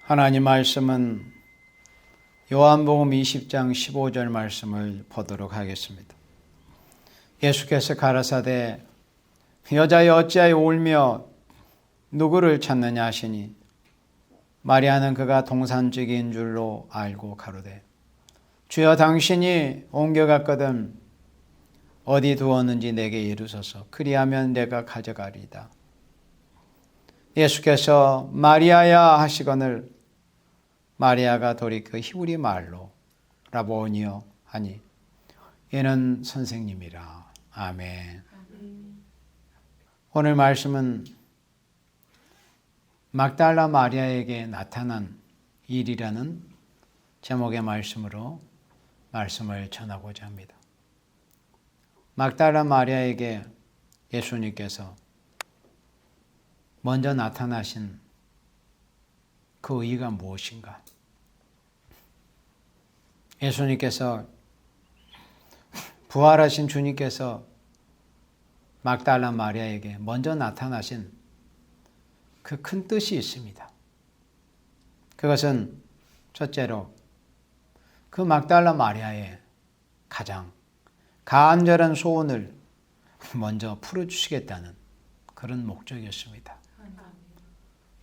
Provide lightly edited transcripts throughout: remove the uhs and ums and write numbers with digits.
하나님 말씀은 요한복음 20장 15절 말씀을 보도록 하겠습니다. 예수께서 가라사대 여자여 어찌하여 울며 누구를 찾느냐 하시니 마리아는 그가 동산직인 줄로 알고 가로되 주여 당신이 옮겨갔거든 어디 두었는지 내게 이르소서 그리하면 내가 가져가리이다. 예수께서 마리아야 하시거늘 마리아가 돌이켜 히브리 말로 라보니요 하니 이는 선생님이라. 아멘. 오늘 말씀은 막달라 마리아에게 나타난 일이라는 제목의 말씀으로 말씀을 전하고자 합니다. 막달라 마리아에게 예수님께서 먼저 나타나신 그 의의가 무엇인가? 예수님께서 부활하신 주님께서 막달라 마리아에게 먼저 나타나신 그 큰 뜻이 있습니다. 그것은 첫째로 그 막달라 마리아의 가장 간절한 소원을 먼저 풀어주시겠다는 그런 목적이었습니다.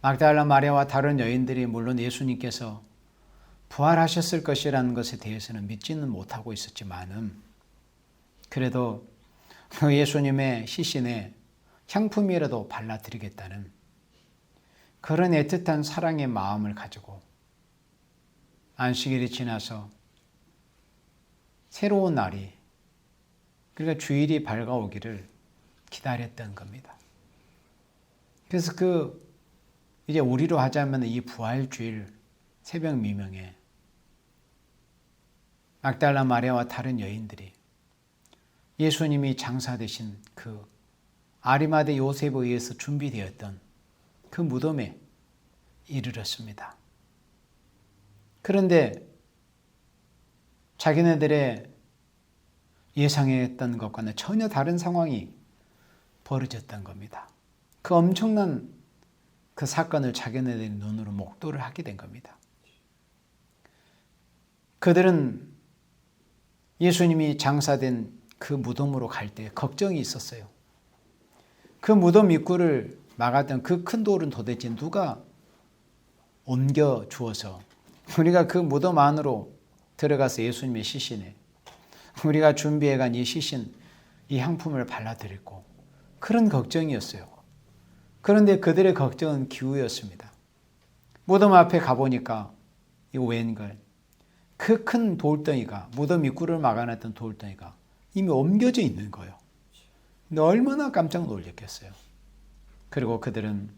막달라 마리아와 다른 여인들이 물론 예수님께서 부활하셨을 것이라는 것에 대해서는 믿지는 못하고 있었지만은 그래도 예수님의 시신에 향품이라도 발라드리겠다는 그런 애틋한 사랑의 마음을 가지고 안식일이 지나서 새로운 날이 그러니까 주일이 밝아오기를 기다렸던 겁니다. 그래서 이제 우리로 하자면 이 부활주일 새벽 미명에 막달라 마리아와 다른 여인들이 예수님이 장사되신 그 아리마대 요셉에 의해서 준비되었던 그 무덤에 이르렀습니다. 그런데 자기네들의 예상했던 것과는 전혀 다른 상황이 벌어졌던 겁니다. 그 엄청난 그 사건을 자기네들의 눈으로 목도를 하게 된 겁니다. 그들은 예수님이 장사된 그 무덤으로 갈 때 걱정이 있었어요. 그 무덤 입구를 막았던 그 큰 돌은 도대체 누가 옮겨 주어서 우리가 그 무덤 안으로 들어가서 예수님의 시신에 우리가 준비해간 이 시신, 이 향품을 발라드리고 그런 걱정이었어요. 그런데 그들의 걱정은 기우였습니다. 무덤 앞에 가보니까 이거 웬걸? 그 큰 돌덩이가 무덤 입구를 막아놨던 돌덩이가 이미 옮겨져 있는 거예요. 근데 얼마나 깜짝 놀랐겠어요. 그리고 그들은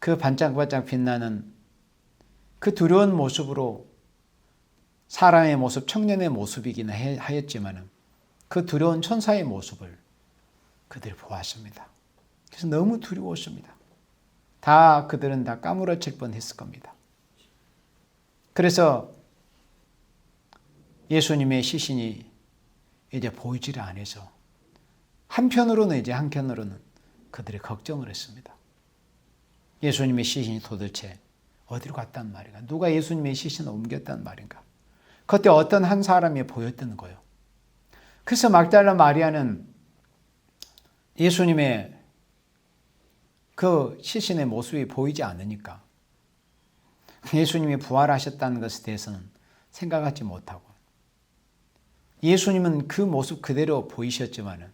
그 반짝반짝 빛나는 그 두려운 모습으로 사람의 모습, 청년의 모습이긴 하였지만 그 두려운 천사의 모습을 그들이 보았습니다. 그래서 너무 두려웠습니다. 그들은 다 까무러칠 뻔했을 겁니다. 그래서 예수님의 시신이 이제 보이지를 않아서 한편으로는 그들이 걱정을 했습니다. 예수님의 시신이 도대체 어디로 갔단 말인가? 누가 예수님의 시신을 옮겼단 말인가? 그때 어떤 한 사람이 보였다는 거예요. 그래서 막달라 마리아는 예수님의 그 시신의 모습이 보이지 않으니까 예수님이 부활하셨다는 것에 대해서는 생각하지 못하고 예수님은 그 모습 그대로 보이셨지만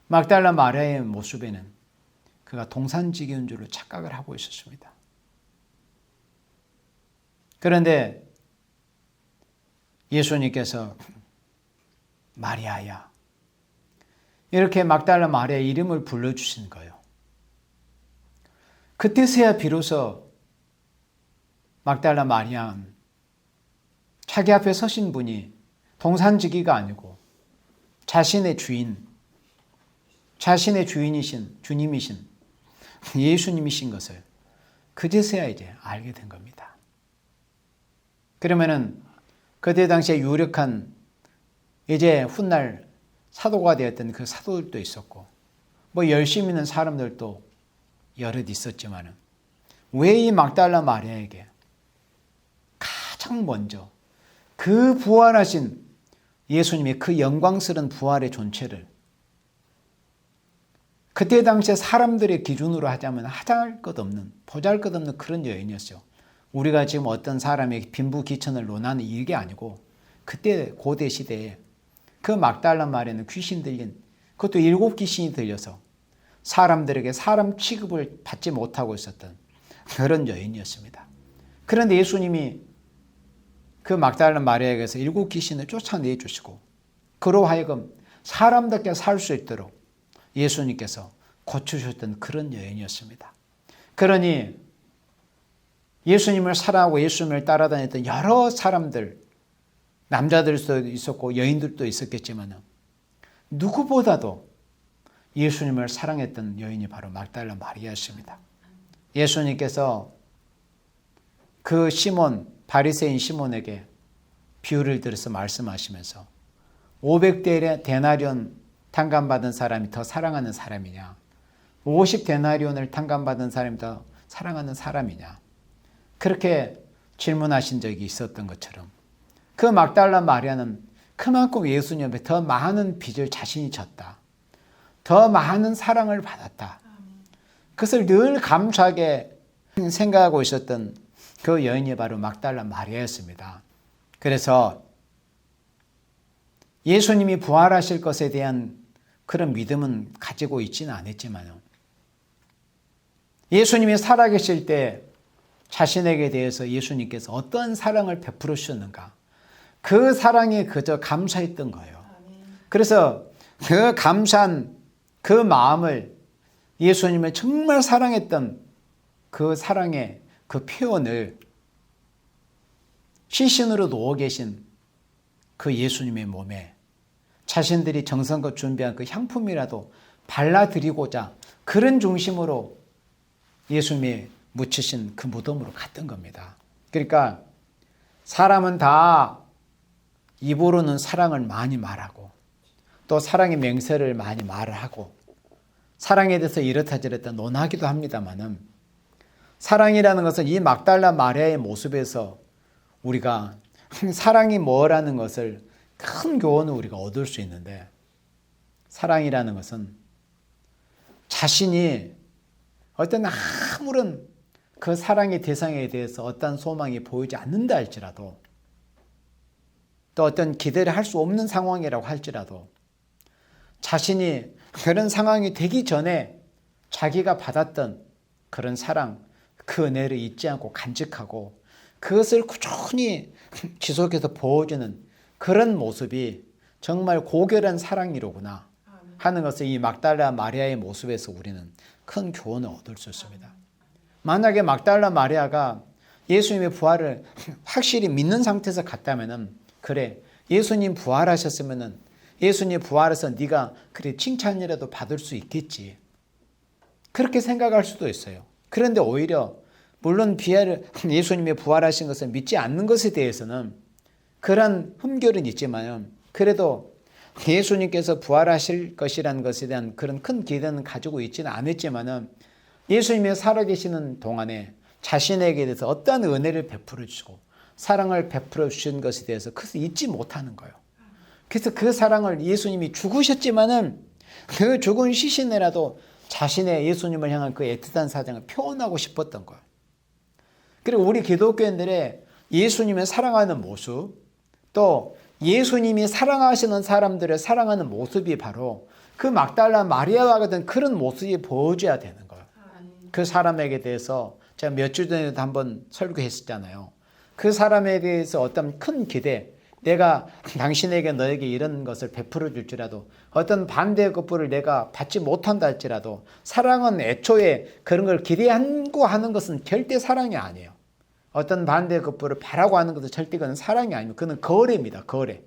막달라 마리아의 모습에는 그가 동산직인 줄로 착각을 하고 있었습니다. 그런데 예수님께서 마리아야 이렇게 막달라 마리아의 이름을 불러주신 거예요. 그때서야 비로소 막달라 마리아는 자기 앞에 서신 분이 동산지기가 아니고 자신의 주인이신 주님이신 예수님이신 것을 그제서야 이제 알게 된 겁니다. 그러면은 그때 당시에 유력한 이제 훗날 사도가 되었던 그 사도들도 있었고 열심히 있는 사람들도 여럿 있었지만 왜 이 막달라 마리아에게 가장 먼저 그 부활하신 예수님의 그 영광스러운 부활의 존재를 그때 당시에 사람들의 기준으로 하자면 하잘것없는 보잘것없는 그런 여인이었죠. 우리가 지금 어떤 사람의 빈부귀천을 논하는 이게 아니고 그때 고대 시대에 그 막달라 마리아는 귀신 들린, 그것도 7 귀신이 들려서 사람들에게 사람 취급을 받지 못하고 있었던 그런 여인이었습니다. 그런데 예수님이 그 막달라 마리아에게서 7 귀신을 쫓아내주시고 그로 하여금 사람답게 살 수 있도록 예수님께서 고쳐주셨던 그런 여인이었습니다. 그러니 예수님을 사랑하고 예수님을 따라다녔던 여러 사람들, 남자들도 있었고 여인들도 있었겠지만 누구보다도 예수님을 사랑했던 여인이 바로 막달라 마리아였습니다. 예수님께서 그 시몬, 바리새인 시몬에게 비유를 들어서 말씀하시면서 500데나리온 탕감받은 사람이 더 사랑하는 사람이냐, 50데나리온을 탕감받은 사람이 더 사랑하는 사람이냐, 그렇게 질문하신 적이 있었던 것처럼 그 막달라 마리아는 그만큼 예수님에 더 많은 빚을 자신이 졌다, 더 많은 사랑을 받았다, 그것을 늘 감사하게 생각하고 있었던 그 여인이 바로 막달라 마리아였습니다. 그래서 예수님이 부활하실 것에 대한 그런 믿음은 가지고 있지는 않았지만 예수님이 살아계실 때 자신에게 대해서 예수님께서 어떤 사랑을 베풀어 주셨는가, 그 사랑에 그저 감사했던 거예요. 그래서 그 감사한 그 마음을, 예수님을 정말 사랑했던 그 사랑의 그 표현을 시신으로 누워 계신 그 예수님의 몸에 자신들이 정성껏 준비한 그 향품이라도 발라드리고자 그런 중심으로 예수님이 묻히신 그 무덤으로 갔던 겁니다. 그러니까 사람은 다 입으로는 사랑을 많이 말하고 또 사랑의 맹세를 많이 말을 하고 사랑에 대해서 이렇다 저렇다 논하기도 합니다만은 사랑이라는 것은 이 막달라 마리아의 모습에서 우리가 사랑이 뭐라는 것을 큰 교훈을 우리가 얻을 수 있는데, 사랑이라는 것은 자신이 어떤 아무런 그 사랑의 대상에 대해서 어떤 소망이 보이지 않는다 할지라도, 또 어떤 기대를 할 수 없는 상황이라고 할지라도 자신이 그런 상황이 되기 전에 자기가 받았던 그런 사랑, 그 은혜를 잊지 않고 간직하고 그것을 꾸준히 지속해서 보여주는 그런 모습이 정말 고결한 사랑이로구나 하는 것을 이 막달라 마리아의 모습에서 우리는 큰 교훈을 얻을 수 있습니다. 만약에 막달라 마리아가 예수님의 부활을 확실히 믿는 상태에서 갔다면, 그래 예수님 부활하셨으면 예수님 부활해서 네가 그래 칭찬이라도 받을 수 있겠지, 그렇게 생각할 수도 있어요. 그런데 오히려 물론 예수님의 부활하신 것을 믿지 않는 것에 대해서는 그런 흠결은 있지만 그래도 예수님께서 부활하실 것이라는 것에 대한 그런 큰 기대는 가지고 있지는 않았지만 예수님이 살아계시는 동안에 자신에게 대해서 어떠한 은혜를 베풀어 주시고 사랑을 베풀어 주신 것에 대해서 그것을 잊지 못하는 거예요. 그래서 그 사랑을 예수님이 죽으셨지만은 그 죽은 시신이라도 자신의 예수님을 향한 그 애틋한 사랑을 표현하고 싶었던 거예요. 그리고 우리 기독교인들의 예수님을 사랑하는 모습, 또 예수님이 사랑하시는 사람들을 사랑하는 모습이 바로 그 막달라 마리아와 같은 그런 모습이 보여줘야 되는 거예요. 그 사람에게 대해서 제가 몇 주 전에도 한번 설교했었잖아요. 그 사람에 대해서 어떤 큰 기대, 내가 당신에게 너에게 이런 것을 베풀어 줄지라도 어떤 반대의 것들을 내가 받지 못한다 할지라도 사랑은 애초에 그런 걸 기대하고 하는 것은 절대 사랑이 아니에요. 어떤 반대의 것들을 바라고 하는 것은 절대 그건 사랑이 아닙니다. 그건 거래입니다. 거래.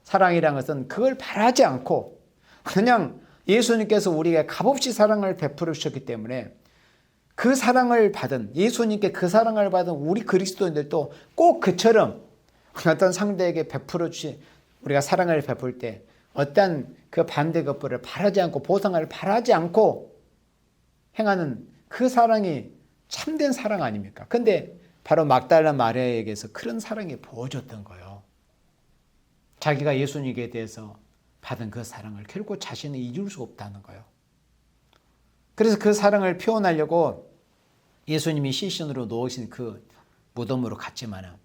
사랑이라는 것은 그걸 바라지 않고 그냥 예수님께서 우리에게 값없이 사랑을 베풀어 주셨기 때문에 그 사랑을 받은, 예수님께 그 사랑을 받은 우리 그리스도인들도 꼭 그처럼 어떤 상대에게 베풀어 주신 우리가 사랑을 베풀 때 어떤 그 반대 것들을 바라지 않고 보상을 바라지 않고 행하는 그 사랑이 참된 사랑 아닙니까? 근데 바로 막달라 마리아에게서 그런 사랑이 부어졌던 거예요. 자기가 예수님에 대해서 받은 그 사랑을 결코 자신은 잊을 수 없다는 거예요. 그래서 그 사랑을 표현하려고 예수님이 시신으로 놓으신 그 무덤으로 갔지만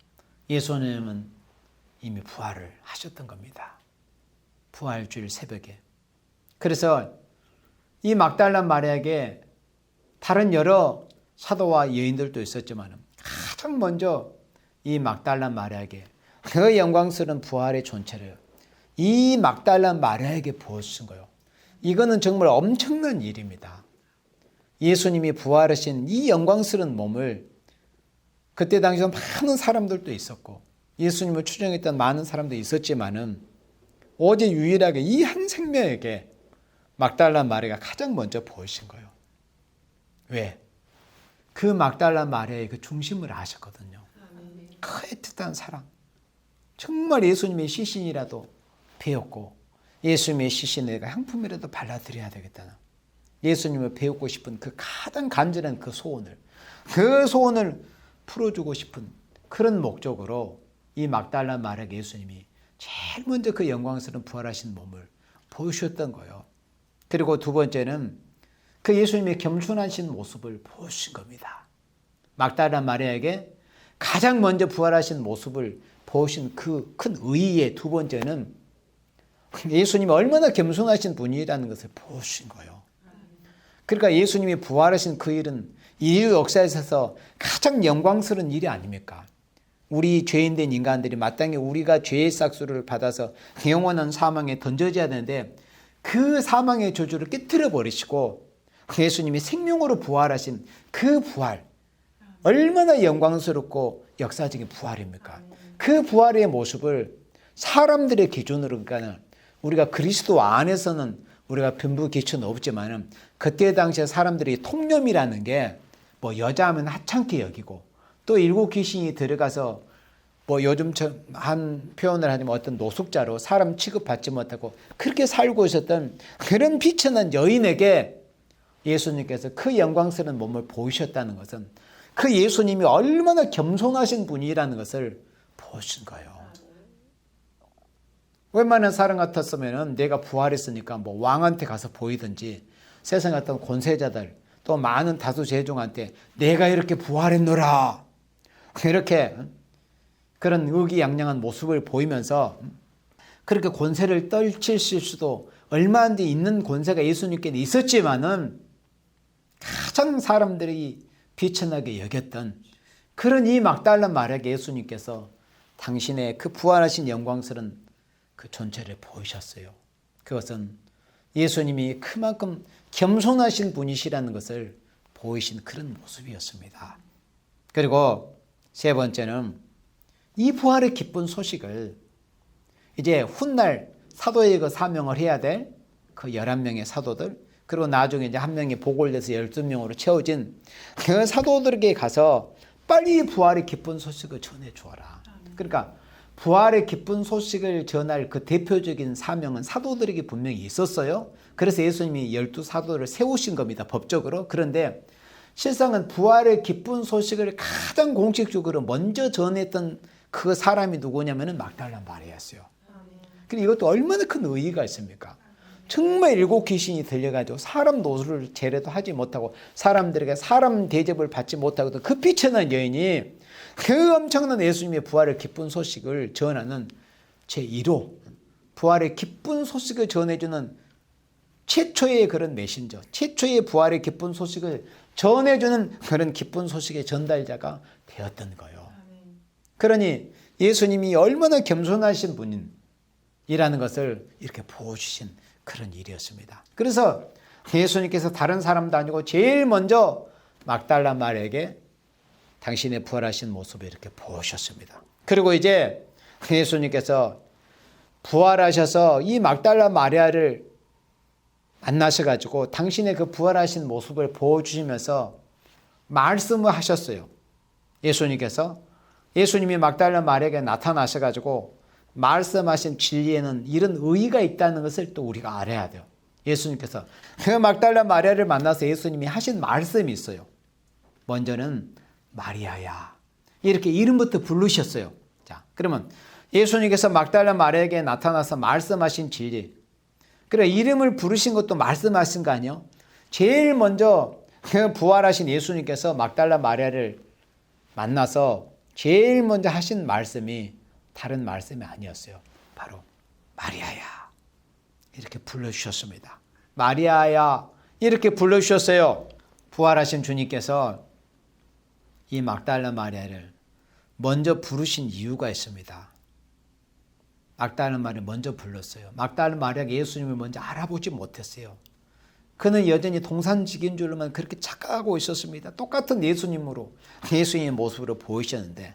예수님은 이미 부활을 하셨던 겁니다. 부활주일 새벽에. 그래서 이 막달라 마리아에게 다른 여러 사도와 여인들도 있었지만 가장 먼저 이 막달라 마리아에게 그 영광스러운 부활의 존재를 이 막달라 마리아에게 부어주신 거예요. 이거는 정말 엄청난 일입니다. 예수님이 부활하신 이 영광스러운 몸을 그때 당시에 많은 사람들도 있었고 예수님을 추종했던 많은 사람도 있었지만은 오직 유일하게 이 한 생명에게 막달라 마리아가 가장 먼저 보이신 거예요. 왜? 그 막달라 마리아의 그 중심을 아셨거든요. 그 애틋한 사랑. 정말 예수님의 시신이라도 배웠고 예수님의 시신에 내가 향품이라도 발라드려야 되겠다는 예수님을 배우고 싶은 그 가장 간절한 그 소원을 풀어주고 싶은 그런 목적으로 이 막달라 마리아에게 예수님이 제일 먼저 그 영광스러운 부활하신 몸을 보여주셨던 거예요. 그리고 두 번째는 그 예수님의 겸손하신 모습을 보여주신 겁니다. 막달라 마리아에게 가장 먼저 부활하신 모습을 보여주신 그 큰 의의의 두 번째는 예수님이 얼마나 겸손하신 분이라는 것을 보여주신 거예요. 그러니까 예수님이 부활하신 그 일은 인류 역사에 있어서 가장 영광스러운 일이 아닙니까? 우리 죄인된 인간들이 마땅히 우리가 죄의 싹수를 받아서 영원한 사망에 던져져야 되는데 그 사망의 저주를 깨뜨려 버리시고 예수님이 생명으로 부활하신 그 부활 얼마나 영광스럽고 역사적인 부활입니까? 그 부활의 모습을 사람들의 기준으로 그러니까 우리가 그리스도 안에서는 우리가 변부 기초는 없지만 그때 당시에 사람들이 통념이라는 게 뭐 여자하면 하찮게 여기고 또 일곱 귀신이 들어가서 뭐 요즘 한 표현을 하자면 어떤 노숙자로 사람 취급받지 못하고 그렇게 살고 있었던 그런 비천한 여인에게 예수님께서 그 영광스러운 몸을 보이셨다는 것은 그 예수님이 얼마나 겸손하신 분이라는 것을 보신 거예요. 웬만한 사람 같았으면 내가 부활했으니까 뭐 왕한테 가서 보이든지 세상 어떤 권세자들 또 많은 다수 제중한테 내가 이렇게 부활했노라 이렇게 그런 의기양양한 모습을 보이면서 그렇게 권세를 떨칠 수도 얼마 안 돼 있는 권세가 예수님께는 있었지만은 가장 사람들이 비천하게 여겼던 그런 이 막달라 마리아에게 예수님께서 당신의 그 부활하신 영광스러운 그 존재를 보이셨어요. 그것은 예수님이 그만큼 겸손하신 분이시라는 것을 보이신 그런 모습이었습니다. 그리고 세 번째는 이 부활의 기쁜 소식을 이제 훗날 사도의 그 사명을 해야 될 그 11명의 사도들 그리고 나중에 이제 한 명이 보골돼서 12명으로 채워진 그 사도들에게 가서 빨리 부활의 기쁜 소식을 전해 주어라. 그러니까 부활의 기쁜 소식을 전할 그 대표적인 사명은 사도들에게 분명히 있었어요. 그래서 예수님이 12사도를 세우신 겁니다. 법적으로. 그런데 실상은 부활의 기쁜 소식을 가장 공식적으로 먼저 전했던 그 사람이 누구냐면 막달라 마리아였어요. 그리고 이것도 얼마나 큰 의의가 있습니까? 정말 일곱 귀신이 들려가지고 사람 노수를 제대로 하지 못하고 사람들에게 사람 대접을 받지 못하고 그 비천한 여인이 그 엄청난 예수님의 부활의 기쁜 소식을 전하는 제1호 부활의 기쁜 소식을 전해주는 최초의 그런 메신저 최초의 부활의 기쁜 소식을 전해주는 그런 기쁜 소식의 전달자가 되었던 거예요. 그러니 예수님이 얼마나 겸손하신 분이라는 것을 이렇게 보여주신 그런 일이었습니다. 그래서 예수님께서 다른 사람도 아니고 제일 먼저 막달라 마리아에게 당신의 부활하신 모습을 이렇게 보여주셨습니다. 그리고 이제 예수님께서 부활하셔서 이 막달라 마리아를 만나셔가지고 당신의 그 부활하신 모습을 보여주시면서 말씀을 하셨어요. 예수님께서 예수님이 막달라 마리아에게 나타나셔가지고 말씀하신 진리에는 이런 의의가 있다는 것을 또 우리가 알아야 돼요. 예수님께서 그 막달라 마리아를 만나서 예수님이 하신 말씀이 있어요. 먼저는 마리아야 이렇게 이름부터 부르셨어요. 자, 그러면 예수님께서 막달라 마리아에게 나타나서 말씀하신 진리. 그래, 이름을 부르신 것도 말씀하신 거 아니에요? 제일 먼저 부활하신 예수님께서 막달라 마리아를 만나서 제일 먼저 하신 말씀이 다른 말씀이 아니었어요. 바로 마리아야 이렇게 불러주셨습니다. 마리아야 이렇게 불러주셨어요. 부활하신 주님께서 이 막달라 마리아를 먼저 부르신 이유가 있습니다. 막달라 마리아를 먼저 불렀어요. 막달라 마리아가 예수님을 먼저 알아보지 못했어요. 그는 여전히 동산직인 줄로만 그렇게 착각하고 있었습니다. 똑같은 예수님으로, 예수님의 모습으로 보이셨는데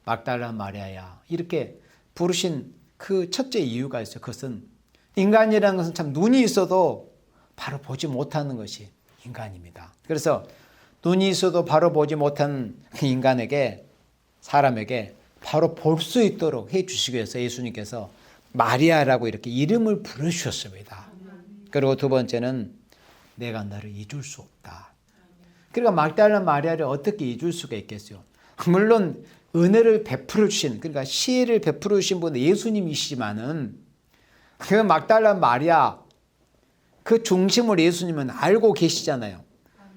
막달라 마리아야 이렇게 부르신 그 첫째 이유가 있어요. 그것은 인간이라는 것은 참 눈이 있어도 바로 보지 못하는 것이 인간입니다. 그래서 눈이 있어도 바로 보지 못하는 인간에게, 사람에게 바로 볼 수 있도록 해주시기 위해서 예수님께서 마리아라고 이렇게 이름을 부르셨습니다. 그리고 두 번째는 내가 너를 잊을 수 없다. 그러니까 막달라 마리아를 어떻게 잊을 수가 있겠어요? 물론 은혜를 베풀어 주신, 그러니까 시혜를 베풀어 주신 분은 예수님이시지만은 그 막달라 마리아 그 중심을 예수님은 알고 계시잖아요.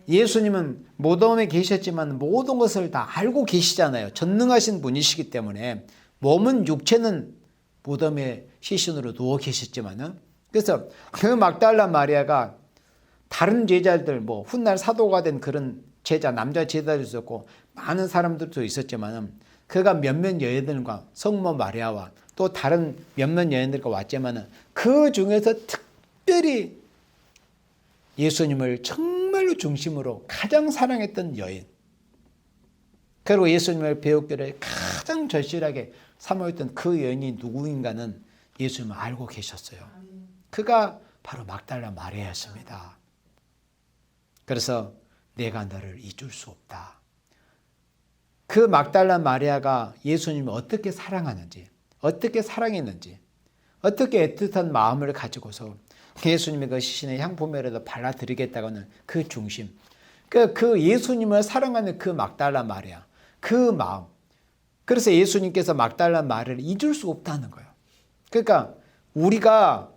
예수님은 무덤에 계셨지만 모든 것을 다 알고 계시잖아요. 전능하신 분이시기 때문에 몸은 육체는 무덤에 시신으로 누워 계셨지만은 그래서 그 막달라 마리아가 다른 제자들 뭐 훗날 사도가 된 그런 제자 남자 제자도 있었고 많은 사람들도 있었지만은 그가 몇몇 여인들과 성모 마리아와 또 다른 몇몇 여인들과 왔지만은 그 중에서 특별히 예수님을 정말로 중심으로 가장 사랑했던 여인, 그리고 예수님을 배우기를 가장 절실하게 사모했던 그 여인이 누구인가는 예수님을 알고 계셨어요. 그가 바로 막달라 마리아였습니다. 그래서 내가 너를 잊을 수 없다. 그 막달라 마리아가 예수님을 어떻게 사랑하는지, 어떻게 사랑했는지, 어떻게 애틋한 마음을 가지고서 예수님의 그 시신의 향품에라도 발라드리겠다고는 그 중심, 그 예수님을 사랑하는 그 막달라 마리아, 그 마음. 그래서 예수님께서 막달라 마리아를 잊을 수 없다는 거예요. 그러니까 우리가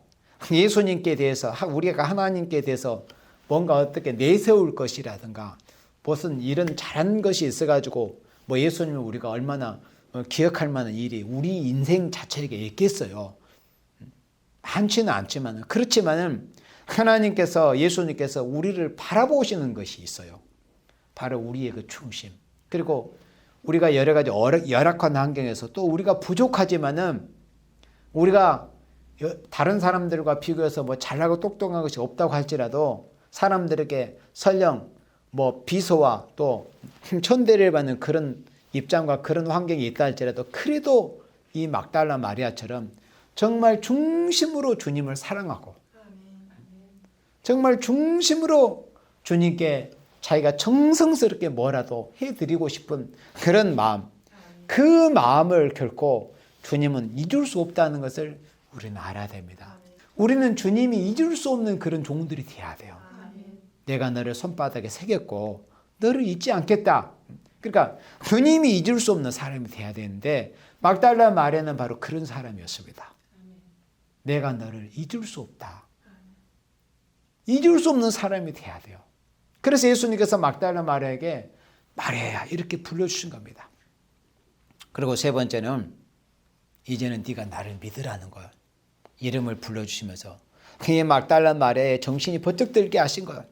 예수님께 대해서, 우리가 하나님께 대해서 뭔가 어떻게 내세울 것이라든가 무슨 이런 잘한 것이 있어가지고 뭐 예수님을 우리가 얼마나 기억할 만한 일이 우리 인생 자체에게 있겠어요. 많지는 않지만, 그렇지만은 하나님께서, 예수님께서 우리를 바라보시는 것이 있어요. 바로 우리의 그 중심. 그리고 우리가 여러 가지 열악한 환경에서 또 우리가 부족하지만은 우리가 다른 사람들과 비교해서 뭐 잘나고 똑똑한 것이 없다고 할지라도 사람들에게 설령 뭐 비소와 또 천대를 받는 그런 입장과 그런 환경이 있다 할지라도 그래도 이 막달라 마리아처럼 정말 중심으로 주님을 사랑하고 정말 중심으로 주님께 자기가 정성스럽게 뭐라도 해드리고 싶은 그런 마음, 그 마음을 결코 주님은 잊을 수 없다는 것을 우리는 알아야 됩니다. 우리는 주님이 잊을 수 없는 그런 종들이 되어야 돼요. 내가 너를 손바닥에 새겼고 너를 잊지 않겠다. 그러니까 주님이 잊을 수 없는 사람이 되어야 되는데 막달라 마리아는 바로 그런 사람이었습니다. 내가 너를 잊을 수 없다. 잊을 수 없는 사람이 되어야 돼요. 그래서 예수님께서 막달라 마리아에게 마리아야 이렇게 불러주신 겁니다. 그리고 세 번째는 이제는 네가 나를 믿으라는 거예요. 이름을 불러주시면서 이 막달라 마리아의 정신이 번쩍 들게 하신 거예요.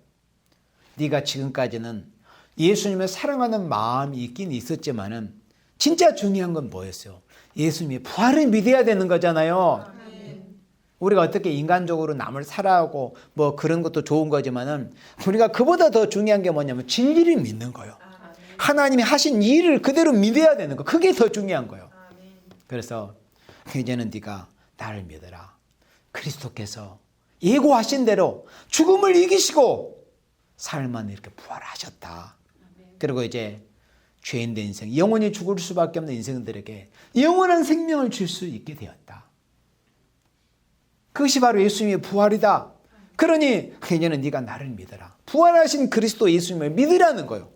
네가 지금까지는 예수님을 사랑하는 마음이 있긴 있었지만은 진짜 중요한 건 뭐였어요? 예수님이 부활을 믿어야 되는 거잖아요. 우리가 어떻게 인간적으로 남을 사랑하고 뭐 그런 것도 좋은 거지만은 우리가 그보다 더 중요한 게 뭐냐면 진리를 믿는 거예요. 하나님이 하신 일을 그대로 믿어야 되는 거. 그게 더 중요한 거예요. 그래서 이제는 네가 나를 믿어라. 그리스도께서 예고하신 대로 죽음을 이기시고 삶만 이렇게 부활하셨다. 그리고 이제 죄인된 인생, 영원히 죽을 수밖에 없는 인생들에게 영원한 생명을 줄 수 있게 되었다. 그것이 바로 예수님의 부활이다. 그러니 이제는 네가 나를 믿어라. 부활하신 그리스도 예수님을 믿으라는 거예요.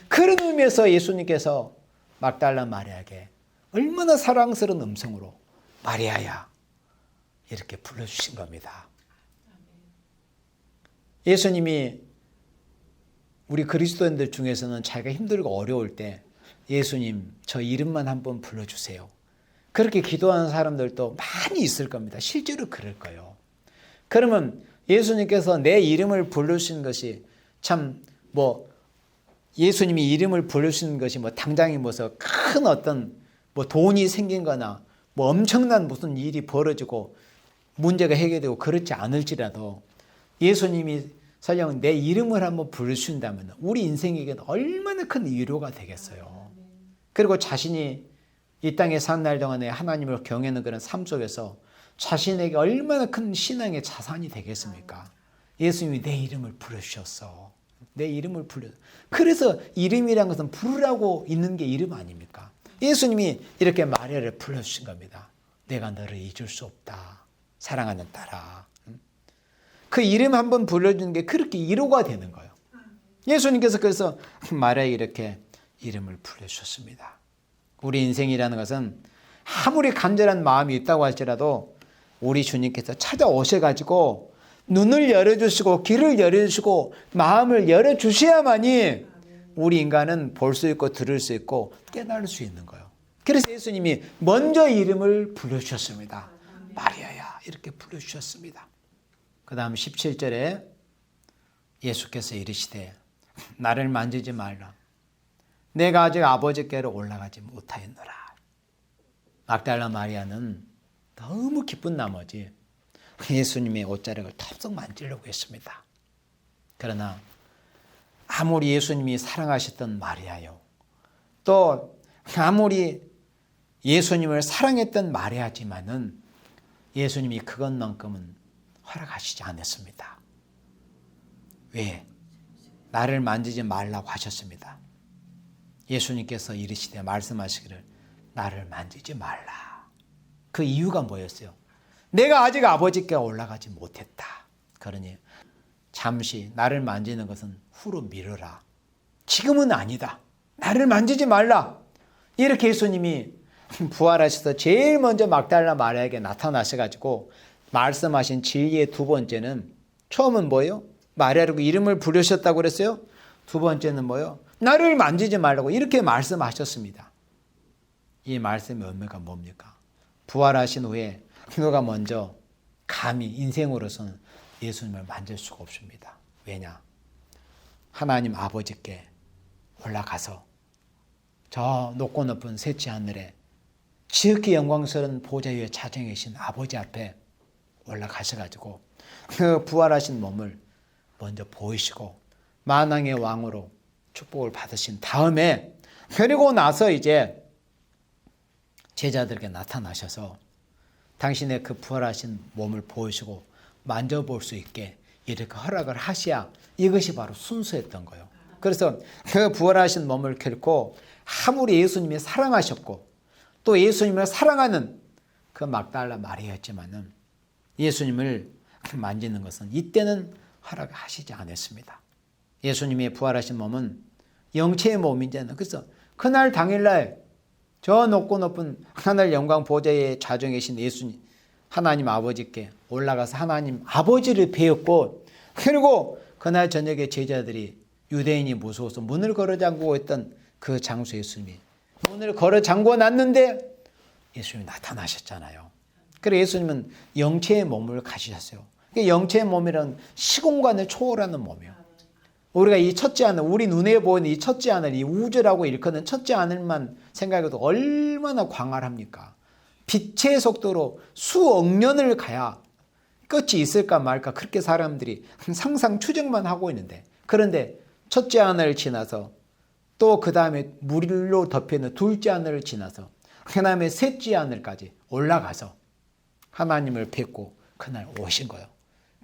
그런 의미에서 예수님께서 막달라 마리아에게 얼마나 사랑스러운 음성으로 마리아야 이렇게 불러주신 겁니다. 예수님이 우리 그리스도인들 중에서는 자기가 힘들고 어려울 때 예수님 저 이름만 한번 불러주세요. 그렇게 기도하는 사람들도 많이 있을 겁니다. 실제로 그럴 거예요. 그러면 예수님께서 내 이름을 부르신 것이 예수님이 이름을 부르시는 것이 당장에 큰 어떤 돈이 생긴 거나 엄청난 무슨 일이 벌어지고 문제가 해결되고 그렇지 않을지라도 예수님이 설령 내 이름을 한번 부르신다면 우리 인생에게는 얼마나 큰 위로가 되겠어요. 그리고 자신이 이 땅에 사는 날 동안에 하나님을 경외하는 그런 삶 속에서 자신에게 얼마나 큰 신앙의 자산이 되겠습니까? 예수님이 내 이름을 부르셨어. 내 이름을 불러. 그래서 이름이란 것은 부르라고 있는 게 이름 아닙니까? 예수님이 이렇게 마리아를 불러주신 겁니다. 내가 너를 잊을 수 없다. 사랑하는 딸아. 그 이름 한번 불러주는 게 그렇게 위로가 되는 거예요. 예수님께서 그래서 마리아에게 이렇게 이름을 불러주셨습니다. 우리 인생이라는 것은 아무리 간절한 마음이 있다고 할지라도 우리 주님께서 찾아오셔가지고 눈을 열어주시고 귀를 열어주시고 마음을 열어주셔야만이 우리 인간은 볼 수 있고 들을 수 있고 깨달을 수 있는 거예요. 그래서 예수님이 먼저 이름을 불러주셨습니다. 마리아야 이렇게 불러주셨습니다. 그 다음 17절에 예수께서 이르시되 나를 만지지 말라. 내가 아직 아버지께로 올라가지 못하였노라. 막달라 마리아는 너무 기쁜 나머지 예수님의 옷자락을 덥석 만지려고 했습니다. 그러나 아무리 예수님이 사랑하셨던 마리아요, 또 아무리 예수님을 사랑했던 마리아지만은 예수님이 그것만큼은 허락하시지 않았습니다. 왜? 나를 만지지 말라고 하셨습니다. 예수님께서 이르시되 말씀하시기를 나를 만지지 말라. 그 이유가 뭐였어요? 내가 아직 아버지께 올라가지 못했다. 그러니 잠시 나를 만지는 것은 후로 미뤄라. 지금은 아니다. 나를 만지지 말라. 이렇게 예수님이 부활하셔서 제일 먼저 막달라 마리아에게 나타나셔가지고 말씀하신 진리의 두 번째는, 처음은 뭐예요? 마리아라고 이름을 부르셨다고 그랬어요. 두 번째는 뭐예요? 나를 만지지 말라고 이렇게 말씀하셨습니다. 이 말씀의 의미가 뭡니까? 부활하신 후에 누가 먼저 감히 인생으로서는 예수님을 만질 수가 없습니다. 왜냐? 하나님 아버지께 올라가서 저 높고 높은 셋째 하늘에 지극히 영광스러운 보좌 위에 자정해 계신 아버지 앞에 올라가셔가지고 그 부활하신 몸을 먼저 보이시고 만왕의 왕으로 축복을 받으신 다음에, 그리고 나서 이제 제자들에게 나타나셔서 당신의 그 부활하신 몸을 보이시고 만져볼 수 있게 이렇게 허락을 하셔야 이것이 바로 순수했던 거예요. 그래서 그 부활하신 몸을 결코 아무리 예수님이 사랑하셨고 또 예수님을 사랑하는 그 막달라 마리아였지만은 예수님을 만지는 것은 이때는 허락하시지 않았습니다. 예수님의 부활하신 몸은 영체의 몸이잖아요. 그래서 그날 당일날 저 높고 높은 하늘 영광 보좌에 자정해 계신 예수님 하나님 아버지께 올라가서 하나님 아버지를 배웠고, 그리고 그날 저녁에 제자들이 유대인이 무서워서 문을 걸어 잠그고 있던 그 장소에 예수님이 문을 걸어 잠궈 놨는데 예수님이 나타나셨잖아요. 그래서 예수님은 영체의 몸을 가지셨어요. 영체의 몸이란 시공간을 초월하는 몸이에요. 우리가 이 첫째 하늘, 우리 눈에 보이는 이 첫째 하늘, 이 우주라고 일컫는 첫째 하늘만 생각해도 얼마나 광활합니까? 빛의 속도로 수억 년을 가야 끝이 있을까 말까 그렇게 사람들이 상상 추정만 하고 있는데, 그런데 첫째 하늘을 지나서 또 그 다음에 물로 덮여있는 둘째 하늘을 지나서 그 다음에 셋째 하늘까지 올라가서 하나님을 뵙고 그날 오신 거예요.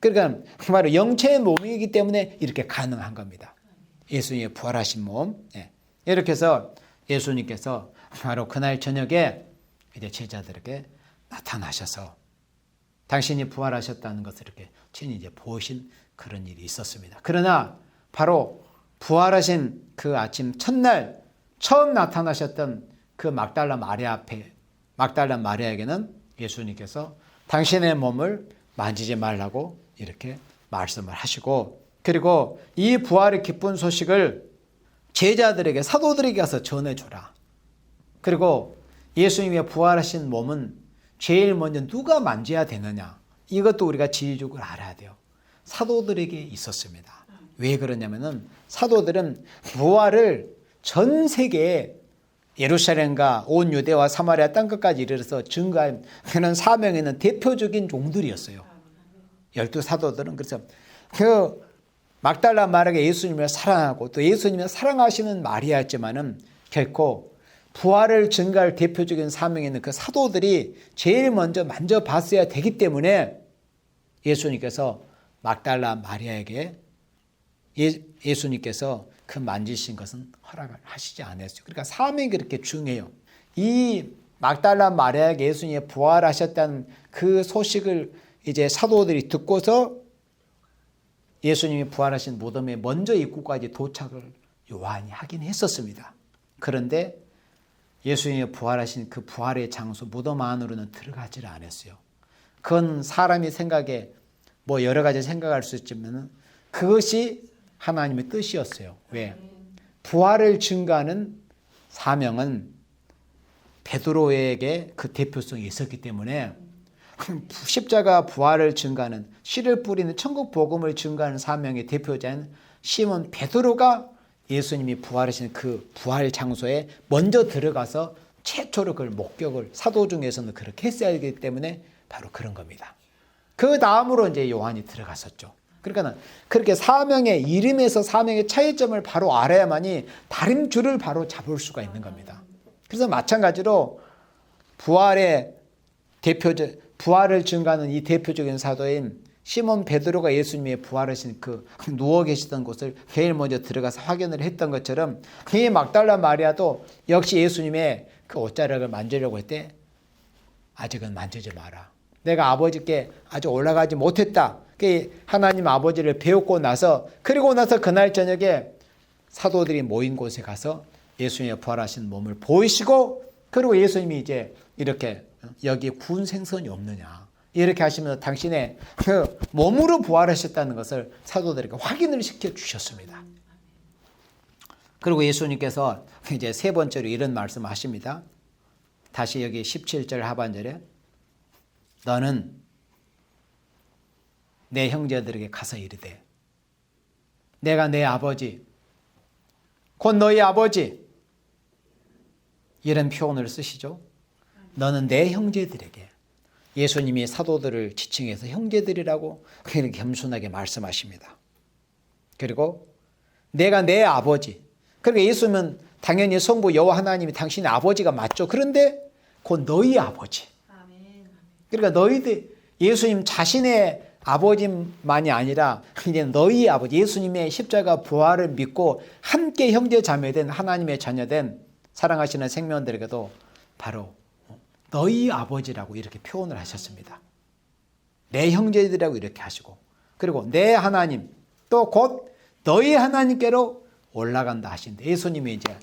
그러니까 바로 영체의 몸이기 때문에 이렇게 가능한 겁니다. 예수님의 부활하신 몸. 이렇게 해서 예수님께서 바로 그날 저녁에 이제 제자들에게 나타나셔서 당신이 부활하셨다는 것을 이렇게 친히 이제 보신 그런 일이 있었습니다. 그러나 바로 부활하신 그 아침 첫날 처음 나타나셨던 그 막달라 마리아 앞에, 막달라 마리아에게는 예수님께서 당신의 몸을 만지지 말라고 이렇게 말씀을 하시고, 그리고 이 부활의 기쁜 소식을 제자들에게, 사도들에게 가서 전해주라. 그리고 예수님의 부활하신 몸은 제일 먼저 누가 만져야 되느냐, 이것도 우리가 지휘적으로 알아야 돼요. 사도들에게 있었습니다. 왜 그러냐면은 사도들은 부활을 전 세계에 예루살렘과 온 유대와 사마리아 땅끝까지 이르러서 증거하는 사명에 있는 대표적인 종들이었어요. 12사도들은. 그래서 그 막달라 마리아가 예수님을 사랑하고 또 예수님을 사랑하시는 마리아였지만은 결코 부활을 증거할 대표적인 사명에 있는 그 사도들이 제일 먼저 만져봤어야 되기 때문에 예수님께서 막달라 마리아에게 예수님께서 그 만지신 것은 허락을 하시지 않았어요. 그러니까 사명이 그렇게 중요해요. 이 막달라 마리아에게 예수님이 부활하셨다는 그 소식을 이제 사도들이 듣고서 예수님이 부활하신 무덤에 먼저 입구까지 도착을 요한이 하긴 했었습니다. 그런데 예수님이 부활하신 그 부활의 장소 무덤 안으로는 들어가지를 않았어요. 그건 사람이 생각에 뭐 여러 가지 생각할 수 있지만 그것이 하나님의 뜻이었어요. 왜? 부활을 증거하는 사명은 베드로에게 그 대표성이 있었기 때문에 십자가 부활을 증거하는, 씨를 뿌리는 천국 복음을 증거하는 사명의 대표자인 시몬 베드로가 예수님이 부활하신 그 부활 장소에 먼저 들어가서 최초로 그걸 목격을, 사도 중에서는 그렇게 했어야 하기 때문에 바로 그런 겁니다. 그 다음으로 이제 요한이 들어갔었죠. 그러니까 그렇게 사명의 이름에서 사명의 차이점을 바로 알아야만이 다른 줄을 바로 잡을 수가 있는 겁니다. 그래서 마찬가지로 부활의 부활을 증거하는 이 대표적인 사도인 시몬 베드로가 예수님의 부활하신 그 누워 계시던 곳을 제일 먼저 들어가서 확인을 했던 것처럼 이 막달라 마리아도 역시 예수님의 그 옷자락을 만지려고 했대. 아직은 만지지 마라. 내가 아버지께 아직 올라가지 못했다. 하나님 아버지를 배우고 나서, 그리고 나서 그날 저녁에 사도들이 모인 곳에 가서 예수님의 부활하신 몸을 보이시고, 그리고 예수님이 이제 이렇게 여기 구운 생선이 없느냐 이렇게 하시면서 당신의 그 몸으로 부활하셨다는 것을 사도들에게 확인을 시켜 주셨습니다. 그리고 예수님께서 이제 세 번째로 이런 말씀을 하십니다. 다시 여기 17절 하반절에 너는 내 형제들에게 가서 이르되 내가 내 아버지 곧 너희 아버지, 이런 표현을 쓰시죠. 너는 내 형제들에게, 예수님이 사도들을 지칭해서 형제들이라고 그렇게 겸손하게 말씀하십니다. 그리고 내가 내 아버지, 그러니까 예수님은 당연히 성부 여호와 하나님이 당신의 아버지가 맞죠. 그런데 곧 너희 아버지, 그러니까 너희들, 예수님 자신의 아버지만이 아니라 이제 너희 아버지, 예수님의 십자가 부활을 믿고 함께 형제 자매된 하나님의 자녀된 사랑하시는 생명들에게도 바로 너희 아버지라고 이렇게 표현을 하셨습니다. 내 형제들이라고 이렇게 하시고, 그리고 내 하나님, 또 곧 너희 하나님께로 올라간다 하신데, 예수님이 이제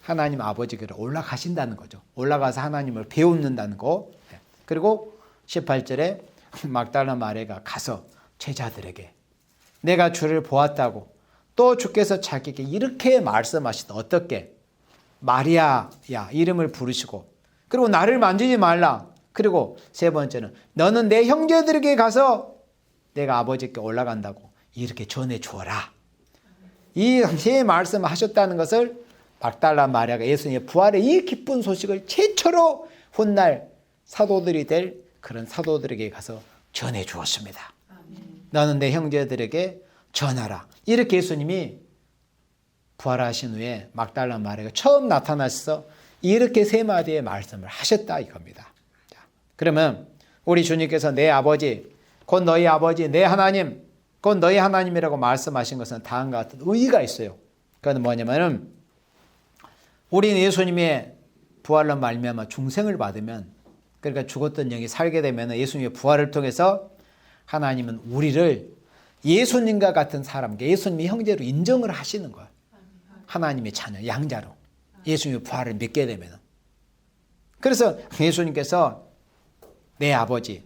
하나님 아버지께로 올라가신다는 거죠. 올라가서 하나님을 배우는다는 거. 그리고 18절에 막달라 마리아가 가서 제자들에게 내가 주를 보았다고, 또 주께서 자기에게 이렇게 말씀하시다. 어떻게? 마리아야 이름을 부르시고, 그리고 나를 만지지 말라. 그리고 세 번째는 너는 내 형제들에게 가서 내가 아버지께 올라간다고 이렇게 전해 주어라. 이 세 말씀을 하셨다는 것을 막달라 마리아가 예수님의 부활의 이 기쁜 소식을 최초로 훗날 사도들이 될 그런 사도들에게 가서 전해 주었습니다. 너는 내 형제들에게 전하라. 이렇게 예수님이 부활하신 후에 막달라 마리아가 처음 나타나셔서 이렇게 세 마디의 말씀을 하셨다 이겁니다. 자, 그러면 우리 주님께서 내 아버지, 곧 너희 아버지, 내 하나님, 곧 너희 하나님이라고 말씀하신 것은 다음과 같은 의의가 있어요. 그건 뭐냐면은 우리 예수님의 부활로 말미암아 중생을 받으면, 그러니까 죽었던 영이 살게 되면 예수님의 부활을 통해서 하나님은 우리를 예수님과 같은 사람, 예수님의 형제로 인정을 하시는 거예요. 하나님의 자녀, 양자로. 예수님의 부활을 믿게 되면. 그래서 예수님께서 내 아버지,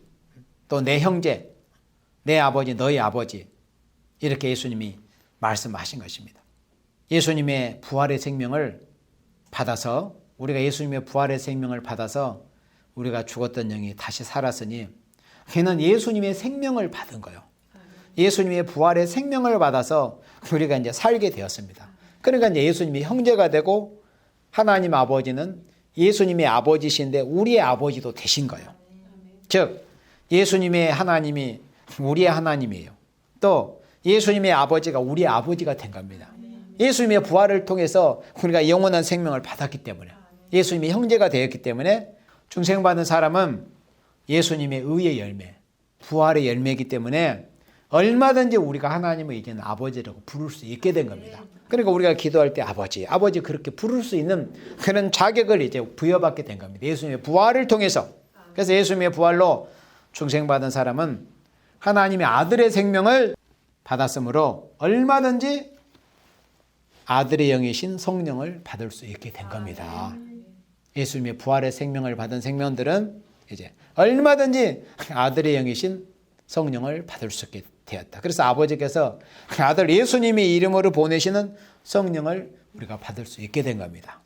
또 내 형제, 내 아버지, 너희 아버지, 이렇게 예수님이 말씀하신 것입니다. 예수님의 부활의 생명을 받아서, 우리가 예수님의 부활의 생명을 받아서 우리가 죽었던 영이 다시 살았으니 걔는 예수님의 생명을 받은 거예요. 예수님의 부활의 생명을 받아서 우리가 이제 살게 되었습니다. 그러니까 이제 예수님이 형제가 되고, 하나님 아버지는 예수님의 아버지신데 우리의 아버지도 되신 거예요. 즉 예수님의 하나님이 우리의 하나님이에요. 또 예수님의 아버지가 우리의 아버지가 된 겁니다. 예수님의 부활을 통해서 우리가 영원한 생명을 받았기 때문에, 예수님이 형제가 되었기 때문에, 중생받은 사람은 예수님의 의의 열매, 부활의 열매이기 때문에 얼마든지 우리가 하나님을 이제는 아버지라고 부를 수 있게 된 겁니다. 그러니까 우리가 기도할 때 아버지 그렇게 부를 수 있는 그런 자격을 이제 부여받게 된 겁니다. 예수님의 부활을 통해서. 그래서 예수님의 부활로 중생받은 사람은 하나님의 아들의 생명을 받았으므로 얼마든지 아들의 영이신 성령을 받을 수 있게 된 겁니다. 예수님의 부활의 생명을 받은 생명들은 이제 얼마든지 아들의 영이신 성령을 받을 수 있게 되었다. 그래서 아버지께서 아들 예수님의 이름으로 보내시는 성령을 우리가 받을 수 있게 된 겁니다.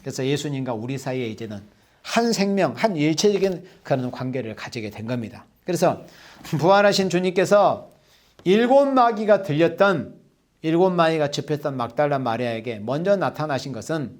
그래서 예수님과 우리 사이에 이제는 한 생명, 한 일체적인 그런 관계를 가지게 된 겁니다. 그래서 부활하신 주님께서 7마귀가 들렸던, 7마귀가 접혔던 막달라 마리아에게 먼저 나타나신 것은,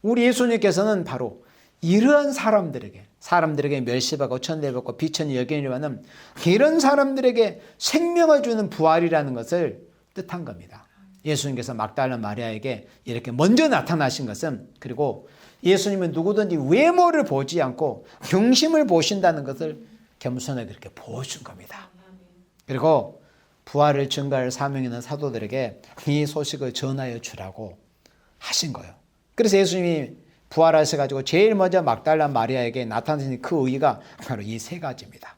우리 예수님께서는 바로 이러한 사람들에게 멸시받고 천대받고 비천이 여겨지는 이런 사람들에게 생명을 주는 부활이라는 것을 뜻한 겁니다. 예수님께서 막달라 마리아에게 이렇게 먼저 나타나신 것은, 그리고 예수님은 누구든지 외모를 보지 않고 중심을 보신다는 것을 겸손하게 그렇게 보여준 겁니다. 그리고 부활을 증거할 사명이 있는 사도들에게 이 소식을 전하여 주라고 하신 거예요. 그래서 예수님이 부활하셔가지고 제일 먼저 막달라 마리아에게 나타나신 그 의의가 바로 이 세 가지입니다.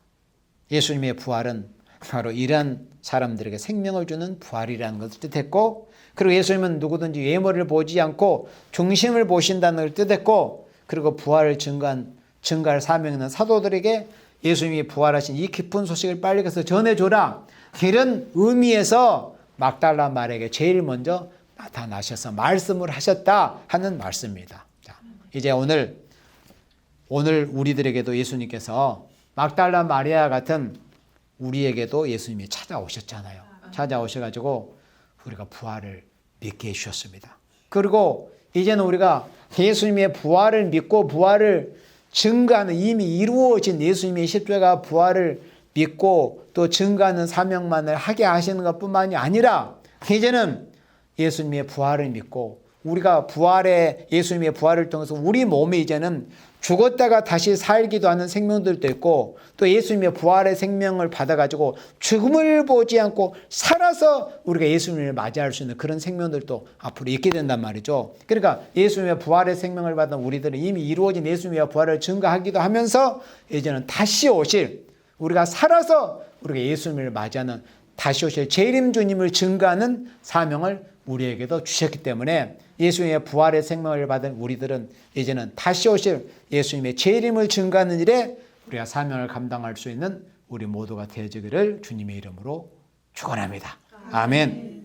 예수님의 부활은 바로 이러한 사람들에게 생명을 주는 부활이라는 것을 뜻했고, 그리고 예수님은 누구든지 외모를 보지 않고 중심을 보신다는 걸 뜻했고, 그리고 부활을 증거할 사명이 있는 사도들에게 예수님이 부활하신 이 기쁜 소식을 빨리 가서 전해줘라, 이런 의미에서 막달라 마리아에게 제일 먼저 나타나셔서 말씀을 하셨다 하는 말씀입니다. 자, 이제 오늘 우리들에게도 예수님께서 막달라 마리아 같은 우리에게도 예수님이 찾아오셨잖아요. 찾아오셔가지고 우리가 부활을 믿게 해주셨습니다. 그리고 이제는 우리가 예수님의 부활을 믿고 부활을 증거하는, 이미 이루어진 예수님의 십자가 부활을 믿고 또 증거하는 사명만을 하게 하시는 것뿐만이 아니라, 이제는 예수님의 부활을 믿고 우리가 예수님의 부활을 통해서 우리 몸에 이제는 죽었다가 다시 살기도 하는 생명들도 있고, 또 예수님의 부활의 생명을 받아가지고 죽음을 보지 않고 살아서 우리가 예수님을 맞이할 수 있는 그런 생명들도 앞으로 있게 된단 말이죠. 그러니까 예수님의 부활의 생명을 받은 우리들은 이미 이루어진 예수님의 부활을 증거하기도 하면서, 이제는 다시 오실, 우리가 살아서 우리가 예수님을 맞이하는 다시 오실 재림 주님을 증거하는 사명을 우리에게도 주셨기 때문에, 예수님의 부활의 생명을 받은 우리들은 이제는 다시 오실 예수님의 재림을 증거하는 일에 우리가 사명을 감당할 수 있는 우리 모두가 되어지기를 주님의 이름으로 축원합니다. 아멘.